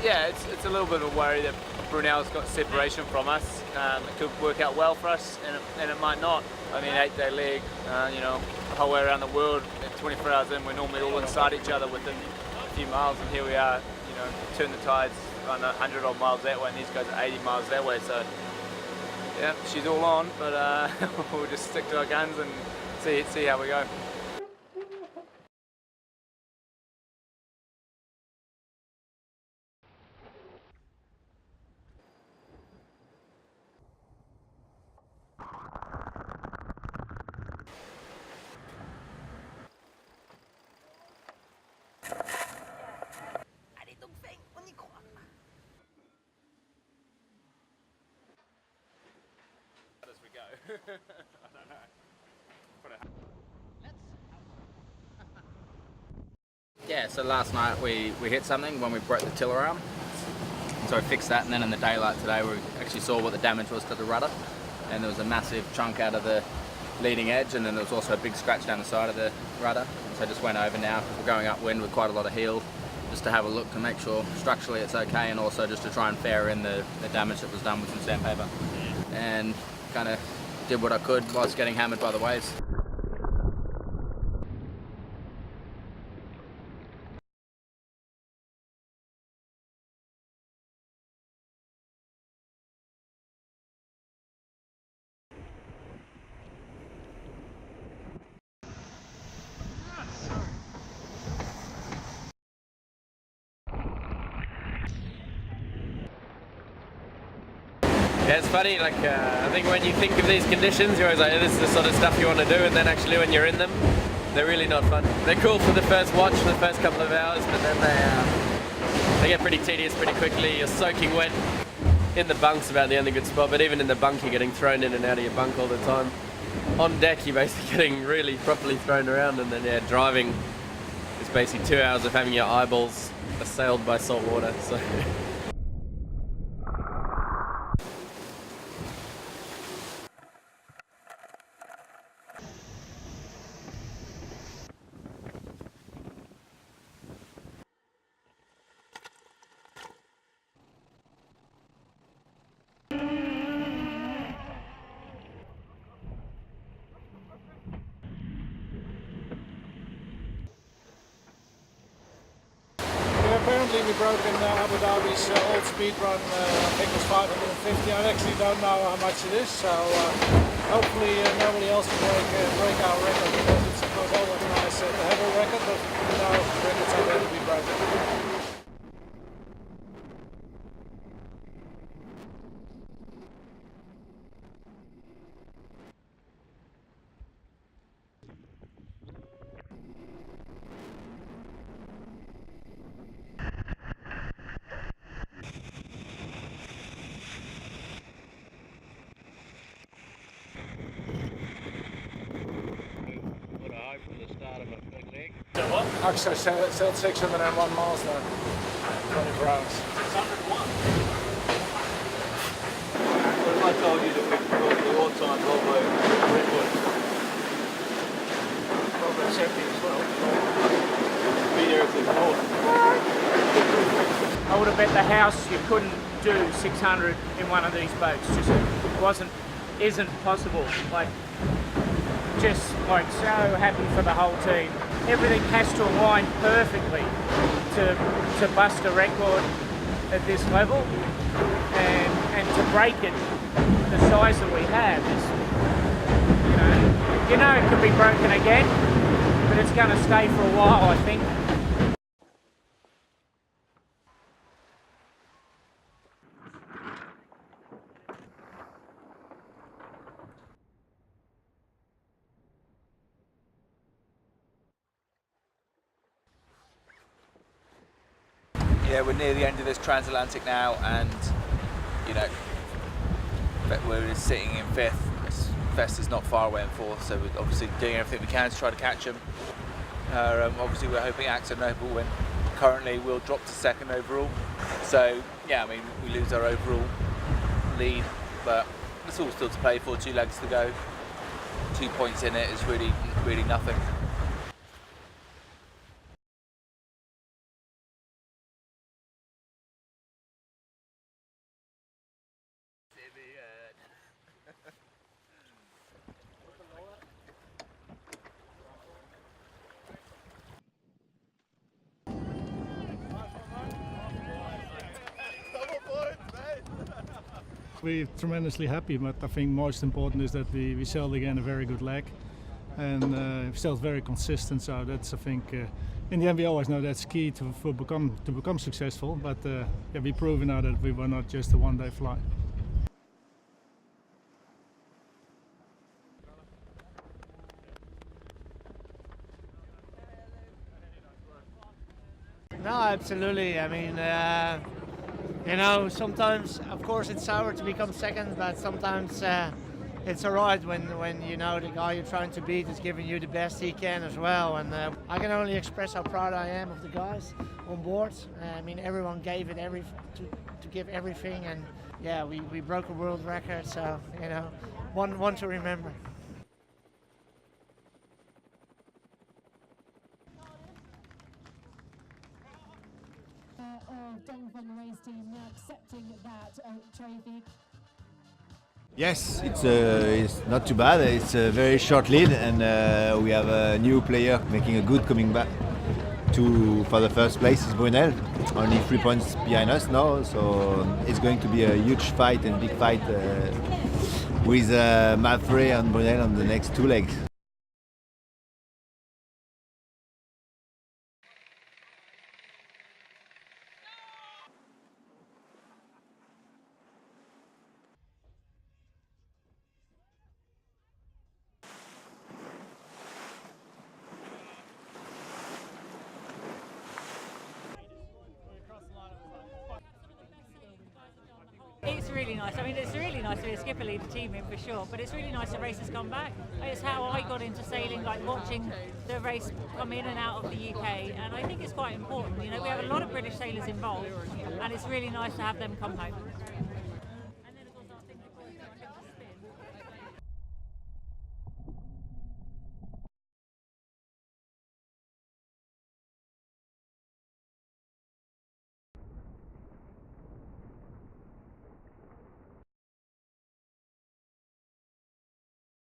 Yeah, it's a little bit of a worry that Brunel's got separation from us. It could work out well for us, and it might not. I mean, 8-day leg, you know, the whole way around the world, 24 hours in, we're normally all inside each other within a few miles, and here we are, you know, turn the tides on 100 odd miles that way, and these guys are 80 miles that way, so yeah, she's all on, but we'll just stick to our guns and see how we go. As we go. I don't know. Yeah, so last night we hit something when we broke the tiller arm. So we fixed that, and then in the daylight today we actually saw what the damage was to the rudder. And there was a massive chunk out of the leading edge, and then there was also a big scratch down the side of the rudder. So I just went over now, because we're going upwind with quite a lot of heel, just to have a look to make sure structurally it's okay, and also just to try and fare in the damage that was done with some sandpaper. And kind of did what I could whilst getting hammered by the waves. Yeah, it's funny, like, I think when you think of these conditions, you're always like, this is the sort of stuff you want to do, and then actually when you're in them, they're really not fun. They're cool for the first watch, for the first couple of hours, but then they get pretty tedious pretty quickly. You're soaking wet in the bunk's about the only good spot, but even in the bunk, you're getting thrown in and out of your bunk all the time. On deck, you're basically getting really properly thrown around, and then, yeah, driving is basically 2 hours of having your eyeballs assailed by salt water, so... Apparently we broke in Abu Dhabi's old speed run, I think it was 550. I actually don't know how much it is, so hopefully nobody else will break our record, because it's of course always nice to have a record, but no records are there to be broken. Akzo said 601 miles now, 24 hours. 601? What if I told you that we've got the all-time Volvo record? Volvo 70 as well. Be there if it's more. I would have bet the house you couldn't do 600 in one of these boats. Just isn't possible. Like, just like so happy for the whole team. Everything has to align perfectly to bust a record at this level, and to break it the size that we have is, you know it could be broken again, but it's going to stay for a while, I think. Yeah, we're near the end of this transatlantic now, and you know, we're sitting in fifth. Fest is not far away in fourth, so we're obviously doing everything we can to try to catch them. Obviously, we're hoping AkzoNobel win. Currently, we'll drop to second overall. So yeah, I mean, we lose our overall lead, but it's all still to play for. 2 legs to go. 2 points in it is really nothing. We're tremendously happy, but I think most important is that we sailed again a very good leg, and sailed very consistent. So that's, I think, in the end we always know that's key to become successful. But yeah, we've proven now that we were not just a one-day fly. No, absolutely. I mean, you know, sometimes, of course, it's sour to become second, but sometimes it's alright when you know the guy you're trying to beat is giving you the best he can as well. And I can only express how proud I am of the guys on board. I mean, everyone gave it to give everything, and yeah, we broke a world record. So you know, one to remember. From the race team now accepting that trophy. Yes, it's not too bad. It's a very short lead, and we have a new player making a good coming back for the first place. Is Brunel, only 3 points behind us now, so it's going to be a huge fight and big fight with Mapfre and Brunel on the next two legs. It's really nice. I mean, it's really nice to be a skipper lead a team in for sure, but it's really nice the race has come back. It's how I got into sailing, like watching the race come in and out of the UK, and I think it's quite important. You know, we have a lot of British sailors involved, and it's really nice to have them come home.